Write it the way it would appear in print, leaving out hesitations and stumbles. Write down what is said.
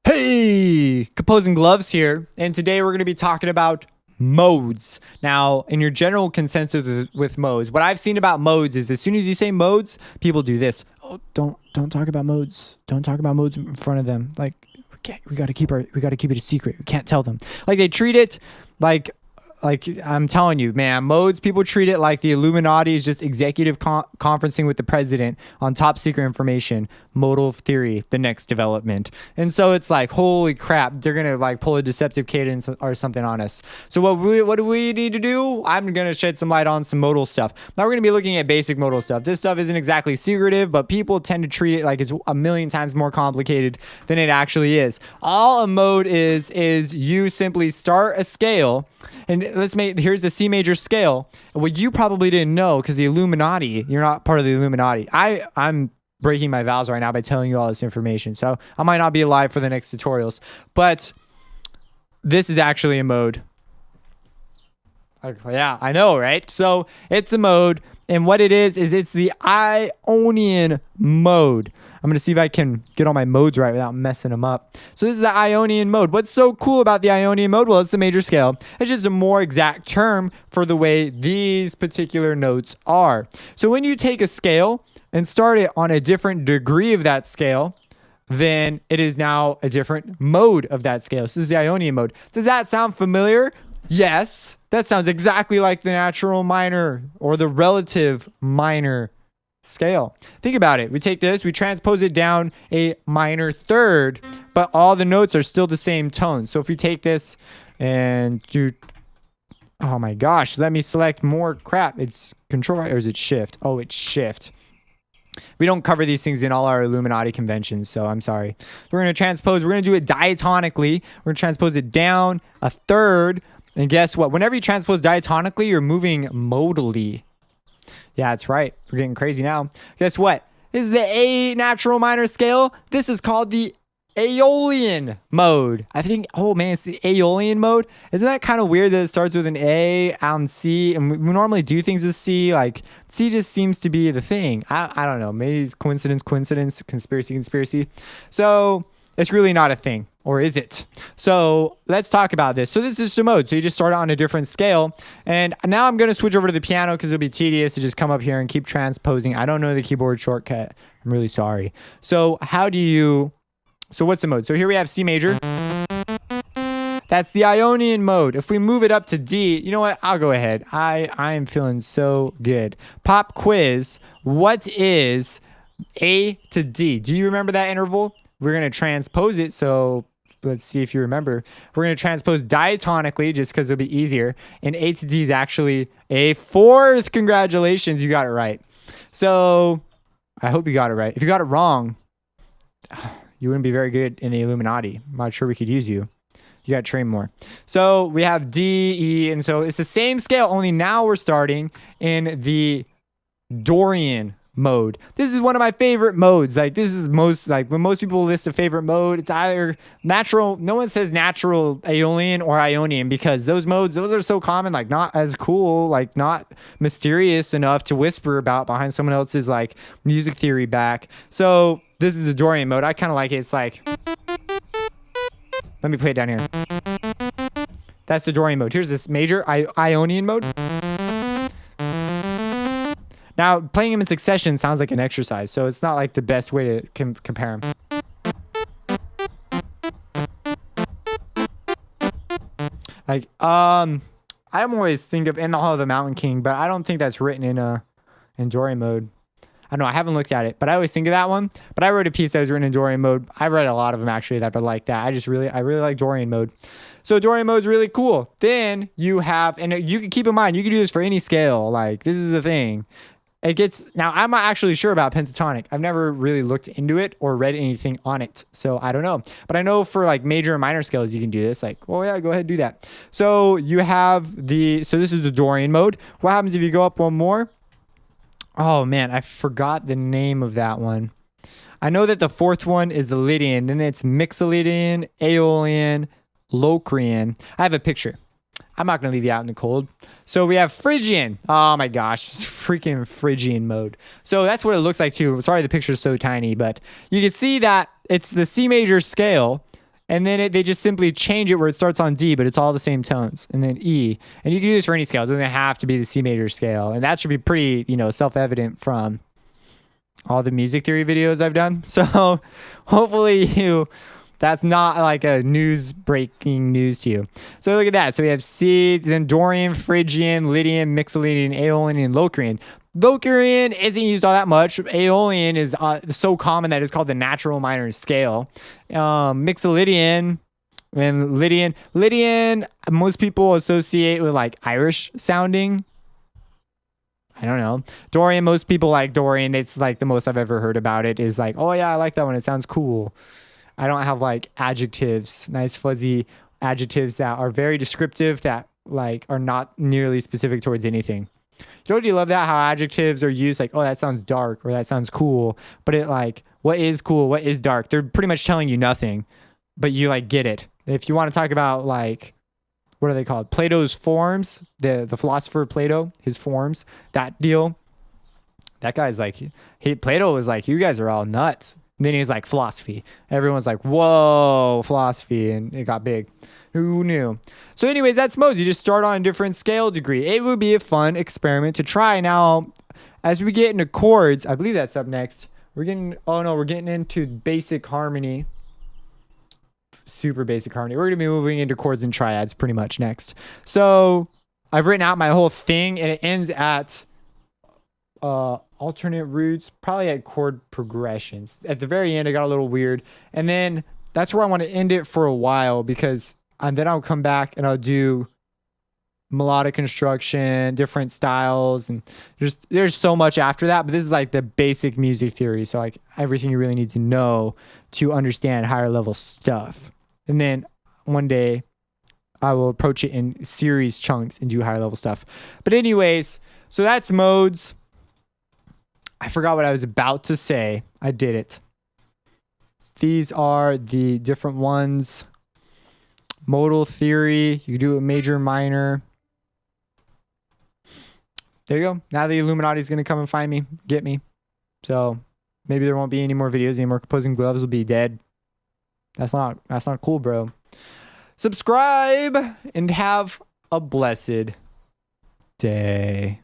Hey, Composing Gloves here, and today we're going to be talking about modes. Now, in your general consensus with modes, what I've seen about modes is as soon as you say modes, people do this. Oh, don't talk about modes. Don't talk about modes in front of them. Like we got to keep it a secret. We can't tell them. Like they treat it like I'm telling you, man, modes, people treat it like the Illuminati is just executive conferencing with the president on top secret information, modal theory, the next development. And so it's like, holy crap, they're going to like pull a deceptive cadence or something on us. So what do we need to do? I'm going to shed some light on some modal stuff. Now we're going to be looking at basic modal stuff. This stuff isn't exactly secretive, but people tend to treat it like it's a million times more complicated than it actually is. All a mode is you simply start a scale. And here's the C major scale. What you probably didn't know, because the Illuminati, you're not part of the Illuminati. I'm breaking my vows right now by telling you all this information. So I might not be alive for the next tutorials. But this is actually a mode. Yeah, I know, right? So it's a mode. And what it is it's the Ionian Mode. I'm going to see if I can get all my modes right without messing them up. So this is the Ionian Mode. What's so cool about the Ionian Mode? Well, it's the major scale. It's just a more exact term for the way these particular notes are. So when you take a scale and start it on a different degree of that scale, then it is now a different mode of that scale. So this is the Ionian Mode. Does that sound familiar? Yes. That sounds exactly like the natural minor or the relative minor scale. Think about it. We take this, we transpose it down a minor third, but all the notes are still the same tone. So if we take this and do, oh my gosh, let me select more crap. It's control or is it shift? Oh, it's shift. We don't cover these things in all our Illuminati conventions, so I'm sorry. We're going to transpose, we're going to do it diatonically. We're going to transpose it down a third. And guess what? Whenever you transpose diatonically, you're moving modally. Yeah, that's right. We're getting crazy now. Guess what? This is the A natural minor scale. This is called the Aeolian Mode. I think, oh man, it's the Aeolian Mode. Isn't that kind of weird that it starts with an A and C? And we normally do things with C. Like, C just seems to be the thing. I don't know. Maybe it's coincidence, conspiracy. So it's really not a thing. Or is it? So let's talk about this. So this is just a mode. So you just start on a different scale. And now I'm going to switch over to the piano because it'll be tedious to just come up here and keep transposing. I don't know the keyboard shortcut. I'm really sorry. So what's a mode? So here we have C major. That's the Ionian Mode. If we move it up to D, you know what? I'll go ahead. I'm feeling so good. Pop quiz. What is A to D? Do you remember that interval? We're going to transpose it. So let's see if you remember. We're going to transpose diatonically just because it'll be easier. And A to D is actually a fourth. Congratulations. You got it right. So I hope you got it right. If you got it wrong, you wouldn't be very good in the Illuminati. I'm not sure we could use you. You got to train more. So we have D, E, and so it's the same scale, only now we're starting in the Dorian Mode. This is one of my favorite modes. Like this is most like when most people list a favorite mode, it's either natural. No one says natural Aeolian or Ionian because those modes, those are so common, like not as cool, like not mysterious enough to whisper about behind someone else's like music theory back. So this is the Dorian Mode. I kind of like it. It's like, let me play it down here. That's the Dorian Mode. Here's this major Ionian Mode. Now, playing them in succession sounds like an exercise, so it's not like the best way to compare them. Like, I always think of In the Hall of the Mountain King, but I don't think that's written in Dorian Mode. I don't know, I haven't looked at it, but I always think of that one. But I wrote a piece that was written in Dorian Mode. I've read a lot of them actually that are like that. I really like Dorian Mode. So Dorian Mode's really cool. Then you have, and you can keep in mind, you can do this for any scale. Like, this is a thing. It gets, now I'm not actually sure about pentatonic. I've never really looked into it or read anything on it. So I don't know. But I know for like major and minor scales, you can do this. Like, oh yeah, go ahead and do that. So you have so this is the Dorian Mode. What happens if you go up one more? Oh man, I forgot the name of that one. I know that the fourth one is the Lydian. Then it's Mixolydian, Aeolian, Locrian. I have a picture. I'm not going to leave you out in the cold. So we have Phrygian. Oh my gosh, it's freaking Phrygian mode. So that's what it looks like too. Sorry the picture is so tiny, but you can see that it's the C major scale, and then they just simply change it where it starts on D, but it's all the same tones, and then E. And you can do this for any scale. It doesn't have to be the C major scale, and that should be pretty, self-evident from all the music theory videos I've done. So hopefully that's not like a breaking news to you. So look at that. So we have C, then Dorian, Phrygian, Lydian, Mixolydian, Aeolian, and Locrian. Locrian isn't used all that much. Aeolian is so common that it's called the natural minor scale. Mixolydian and Lydian, most people associate with like Irish sounding. I don't know. Dorian, most people like Dorian. It's like the most I've ever heard about it is like, oh yeah, I like that one. It sounds cool. I don't have like adjectives, nice fuzzy adjectives that are very descriptive that like are not nearly specific towards anything. Don't you love that how adjectives are used like, oh, that sounds dark or that sounds cool, but it like, what is cool, what is dark? They're pretty much telling you nothing, but you like get it. If you want to talk about like, what are they called? Plato's forms, the philosopher Plato, his forms, that deal. That guy's like, Plato was like, you guys are all nuts. And then he's like, philosophy. Everyone's like, whoa, philosophy. And it got big. Who knew? So anyways, that's modes. You just start on a different scale degree. It would be a fun experiment to try. Now, as we get into chords, I believe that's up next. We're getting into basic harmony. Super basic harmony. We're going to be moving into chords and triads pretty much next. So I've written out my whole thing, and it ends at alternate roots, probably at chord progressions. At the very end, it got a little weird. And then that's where I want to end it for a while, because then I'll come back and I'll do melodic construction, different styles, and there's so much after that. But this is like the basic music theory. So like everything you really need to know to understand higher level stuff. And then one day I will approach it in series chunks and do higher level stuff. But anyways, so that's modes. I forgot what I was about to say. I did it. These are the different ones. Modal theory. You can do a major, minor. There you go. Now the Illuminati is going to come and find me, get me. So maybe there won't be any more videos. Any more composing gloves will be dead. That's not cool, bro. Subscribe and have a blessed day.